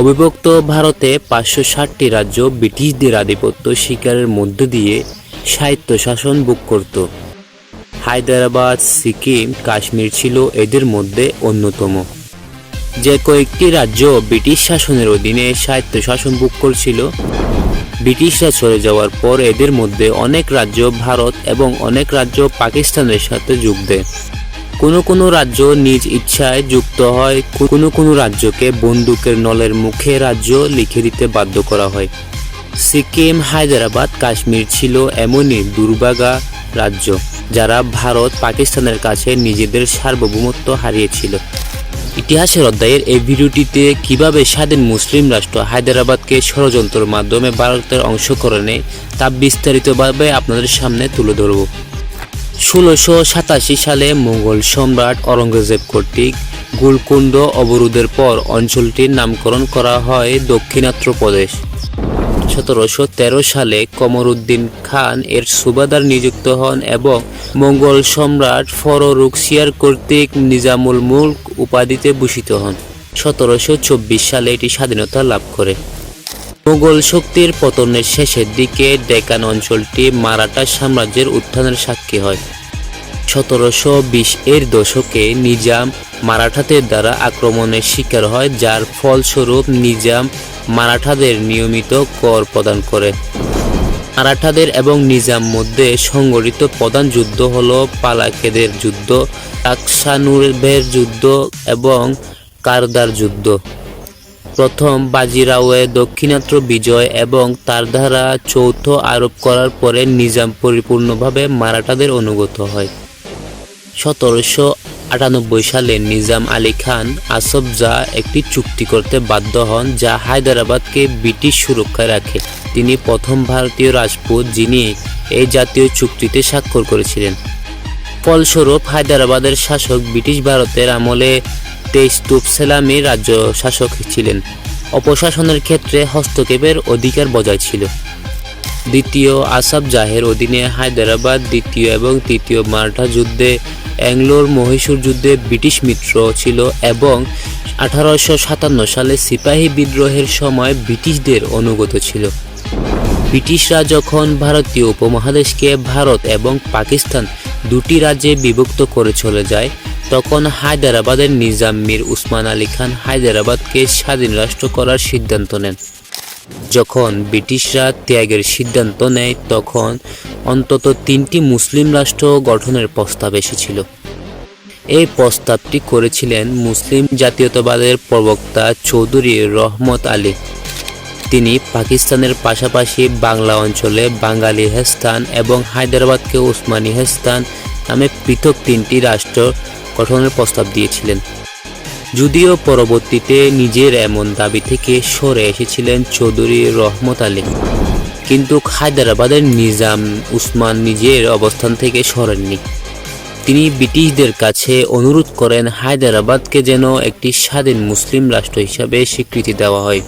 অবিভক্ত ভারতে 560টি রাজ্য ব্রিটিশদের আধিপত্য স্বীকারের মধ্য দিয়ে স্বায়ত্তশাসন ভোগ করত। হায়দ্রাবাদ, সিকিম, কাশ্মীর ছিল এদের মধ্যে অন্যতম। যে কয়েকটি রাজ্য ব্রিটিশ শাসনের অধীনে স্বায়ত্তশাসন ভোগ করছিল, ব্রিটিশরা চলে যাওয়ার পর এদের মধ্যে অনেক রাজ্য ভারত এবং অনেক রাজ্য পাকিস্তানের সাথে যোগ দেয়। কোনো কোনো রাজ্য নিজ ইচ্ছায় যুক্ত হয়, কোনো কোনো রাজ্যকে বন্দুকের নলের মুখে রাজ্য লিখে দিতে বাধ্য করা হয়। সিকিম, হায়দ্রাবাদ, কাশ্মীর ছিল এমনই দুর্ভাগা রাজ্য যারা ভারত পাকিস্তানের কাছে নিজেদের সার্বভৌমত্ব হারিয়েছিল। ইতিহাসের অধ্যায়ের এই ভিডিওটিতে কিভাবে স্বাধীন মুসলিম রাষ্ট্র হায়দ্রাবাদকে ষড়যন্ত্রের মাধ্যমে ভারতের অংশ করে নেয় তা বিস্তারিতভাবে আপনাদের সামনে তুলে ধরব। 1687 সালে মুঘল সম্রাট ঔরঙ্গজেব কর্তৃক গোলকুন্ড অবরোধের পর অঞ্চলটির নামকরণ করা হয় দক্ষিণাত্র প্রদেশ। 1713 সালে কমরউদ্দিন খান এর সুবাদার নিযুক্ত হন এবং মঙ্গল সম্রাট ফররুখশিয়ার কর্তৃক নিজামুল মুলক উপাধিতে ভূষিত হন। 1724 সালে এটি স্বাধীনতা লাভ করে। মুঘল শক্তির পতনের শেষের দিকে ডেকান অঞ্চলটি মারাঠা সাম্রাজ্যের উত্থানের সাক্ষী হয়। 1720 এর দশকে নিজাম মারাঠাদের দ্বারা আক্রমণের শিকার হয়, যার ফলস্বরূপ নিজাম মারাঠাদের নিয়মিত কর প্রদান করে। মারাঠাদের এবং নিজাম মধ্যে সংঘটিত প্রধান যুদ্ধ হল পালাকেদের যুদ্ধ, টাকসানুরের যুদ্ধ এবং কারদার যুদ্ধ। প্রথম বাজিরাওয়ের দাক্ষিণাত্য বিজয় এবং তার দ্বারা চৌথ আরোপ করার পরে নিজাম পরিপূর্ণভাবে মারাঠাদের অনুগত হয়। 1798 সালে নিজাম আলী খান আসফ জাহ একটি চুক্তি করতে বাধ্য হন যা হায়দ্রাবাদকে ব্রিটিশ সুরক্ষায় রাখে। তিনি প্রথম ভারতীয় রাজপুত যিনি এই জাতীয় চুক্তিতে স্বাক্ষর করেছিলেন। ফলস্বরূপ হায়দ্রাবাদের শাসক ব্রিটিশ ভারতের আমলে তেইস্তুপ সেলামি রাজ্য শাসক ছিলেন। অপশাসনের ক্ষেত্রে হস্তক্ষেপের অধিকার বজায় ছিল। দ্বিতীয় আসফ জাহের অধীনে হায়দ্রাবাদ দ্বিতীয় এবং তৃতীয় মারাঠা যুদ্ধে, অ্যাংলোর মহীশূর যুদ্ধে ব্রিটিশ মিত্র ছিল এবং 1857 সালে সিপাহী বিদ্রোহের সময় ব্রিটিশদের অনুগত ছিল। ব্রিটিশরা যখন ভারতীয় উপমহাদেশকে ভারত এবং পাকিস্তান দুটি রাজ্যে বিভক্ত করে চলে যায়, তখন হায়দ্রাবাদের নিজাম মীর উসমান আলী খান হায়দ্রাবাদকে স্বাধীন রাষ্ট্র করার সিদ্ধান্ত নেন। যখন ব্রিটিশরা ত্যাগের সিদ্ধান্ত নেয়, তখন অন্তত 3টি মুসলিম রাষ্ট্র গঠনের প্রস্তাব এসেছিল। এই প্রস্তাবটি করেছিলেন মুসলিম জাতীয়তাবাদের প্রবক্তা চৌধুরী রহমত আলী। তিনি পাকিস্তানের পাশাপাশি বাংলা অঞ্চলে বাঙালি হেস্তান এবং হায়দ্রাবাদকে উসমানী হেস্তান নামে পৃথক 3টি রাষ্ট্র গঠনের প্রস্তাব দিয়েছিলেন। যদিও পরবর্তীতে নিজের এমন দাবি থেকে সরে এসেছিলেন চৌধুরী রহমত আলী, কিন্তু হায়দ্রাবাদের নিজাম উসমান নিজের অবস্থান থেকে সরেননি। তিনি ব্রিটিশদের কাছে অনুরোধ করেন হায়দ্রাবাদকে যেন একটি স্বাধীন মুসলিম রাষ্ট্র হিসাবে স্বীকৃতি দেওয়া হয়।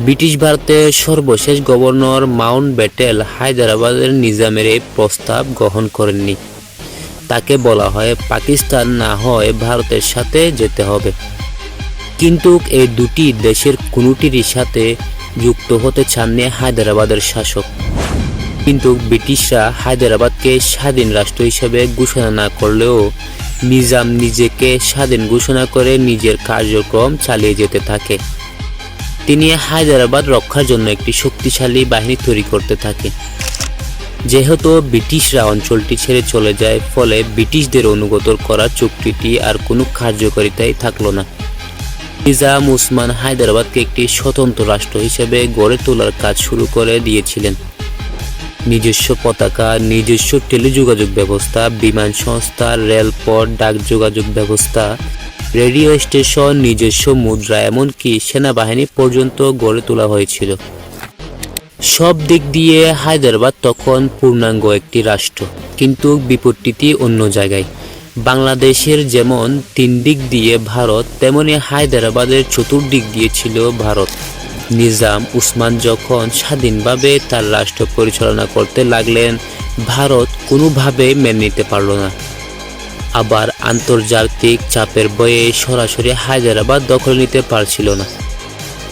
ব্রিটিশ ভারতের সর্বশেষ গভর্নর মাউন্টব্যাটেন হায়দ্রাবাদের নিজামের এই প্রস্তাব গ্রহণ করেননি। তাকে বলা হয় পাকিস্তান না হয় ভারতের সাথে যেতে হবে। কিন্তু এই দুটি দেশের কোনোটিরই সাথে যুক্ত হতে চাননি হায়দ্রাবাদের শাসক। কিন্তু ব্রিটিশরা হায়দ্রাবাদকে স্বাধীন রাষ্ট্র হিসেবে ঘোষণা না করলেও নিজাম নিজেকে স্বাধীন ঘোষণা করে নিজের কার্যক্রম চালিয়ে যেতে থাকে। তিনি হায়দ্রাবাদ রক্ষার জন্য একটি শক্তিশালী বাহিনী তৈরি করতে থাকে। যেহেতু ব্রিটিশরা অঞ্চলটি ছেড়ে চলে যায়, ফলে ব্রিটিশদের অনুগত করার চুক্তিটি আর কোনো কার্যকারিতাই থাকলো না। নিজাম উসমান হায়দ্রাবাদকে একটি স্বতন্ত্র রাষ্ট্র হিসেবে গড়ে তোলার কাজ শুরু করে দিয়েছিলেন। নিজস্ব পতাকা, নিজস্ব টেলিযোগাযোগ ব্যবস্থা, বিমান সংস্থা, রেলপথ, ডাক যোগাযোগ ব্যবস্থা, রেডিও স্টেশন, নিজস্ব মুদ্রা, এমনকি সেনাবাহিনী পর্যন্ত গড়ে তোলা হয়েছিল। সব দিক দিয়ে হায়দ্রাবাদ তখন পূর্ণাঙ্গ একটি রাষ্ট্র। কিন্তু বিপত্তিটি অন্য জায়গায়। বাংলাদেশের যেমন 3 দিক দিয়ে ভারত, তেমনি হায়দ্রাবাদের চতুর্দিক দিয়ে ছিল ভারত। নিজাম উসমান যখন স্বাধীনভাবে তার রাষ্ট্র পরিচালনা করতে লাগলেন, ভারত কোনোভাবেই মেনে নিতে পারল না। আবার আন্তর্জাতিক চাপের ভয়ে সরাসরি হায়দ্রাবাদ দখল নিতে পারছিল না।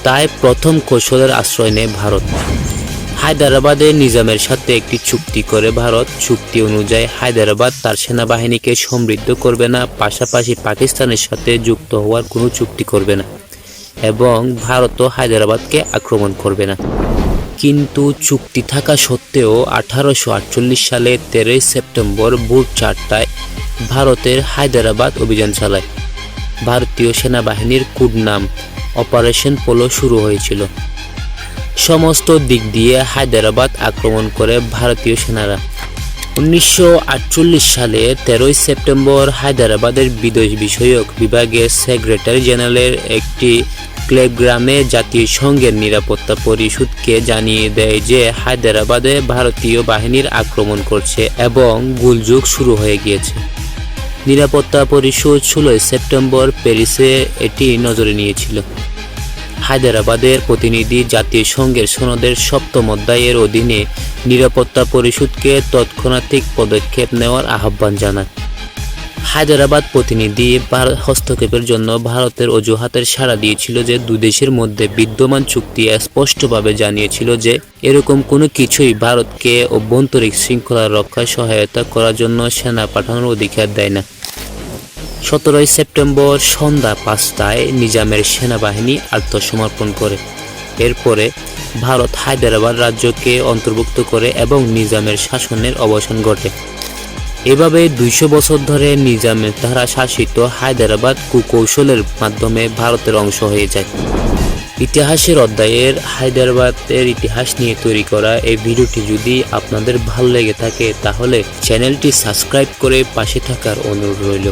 তাই প্রথম কৌশলের আশ্রয় নেয় ভারত। হায়দ্রাবাদে নিজামের সাথে একটি চুক্তি করে ভারত। চুক্তি অনুযায়ী হায়দ্রাবাদ তার সেনাবাহিনীকে সমৃদ্ধ করবে না, পাশাপাশি পাকিস্তানের সাথে যুক্ত হওয়ার কোনো চুক্তি করবে না এবং ভারতও হায়দ্রাবাদকে আক্রমণ করবে না। কিন্তু চুক্তি থাকা সত্ত্বেও 1848 সালে 13 সেপ্টেম্বর ভোর 4টায় ভারতের হায়দ্রাবাদ অভিযান চালায়। ভারতীয় সেনাবাহিনীর কোড নাম অপারেশন পোলো শুরু হয়েছিল। সমস্ত দিক দিয়ে হায়দ্রাবাদ আক্রমণ করে ভারতীয় সেনারা। 1948 সালে 13 সেপ্টেম্বর হায়দ্রাবাদের বিদেশ বিষয়ক বিভাগের সেক্রেটারি জেনারেলের একটি টেলিগ্রামে জাতিসংঘের নিরাপত্তা পরিষদকে জানিয়ে দেয় যে হায়দ্রাবাদে ভারতীয় বাহিনীর আক্রমণ করছে এবং গোলযোগ শুরু হয়ে গিয়েছে। নিরাপত্তা পরিষদ 16 সেপ্টেম্বর প্যারিসে এটি নজরে নিয়েছিল। হায়দ্রাবাদের প্রতিনিধি জাতিসংঘের সনদের 7ম অধ্যায়ের অধীনে নিরাপত্তা পরিষদকে তৎক্ষণাৎ পদক্ষেপ নেওয়ার আহ্বান জানায়। হায়দ্রাবাদ প্রতিনিধি হস্তক্ষেপের জন্য ভারতের অজুহাতের সাড়া দিয়েছিল যে দুই দেশের মধ্যে বিদ্যমান চুক্তি স্পষ্টভাবে জানিয়েছিল যে এরকম কোনো কিছুই ভারতকে অভ্যন্তরীণ শৃঙ্খলা রক্ষায় সহায়তা করার জন্য সেনা পাঠানোর অধিকার দেয় না। 17 সেপ্টেম্বর সন্ধ্যা 5টায় নিজামের সেনাবাহিনী আত্মসমর্পণ করে। এরপরে ভারত হায়দ্রাবাদ রাজ্যকে অন্তর্ভুক্ত করে এবং নিজামের শাসনের অবসান ঘটে। এভাবে 200 বছর ধরে নিজামের দ্বারা শাসিত হায়দ্রাবাদ কুকৌশলের মাধ্যমে ভারতের অংশ হয়ে যায়। ইতিহাসের অধ্যায়ের হায়দ্রাবাদের ইতিহাস নিয়ে তৈরি করা এই ভিডিওটি যদি আপনাদের ভালো লেগে থাকে তাহলে চ্যানেলটি সাবস্ক্রাইব করে পাশে থাকার অনুরোধ রইল।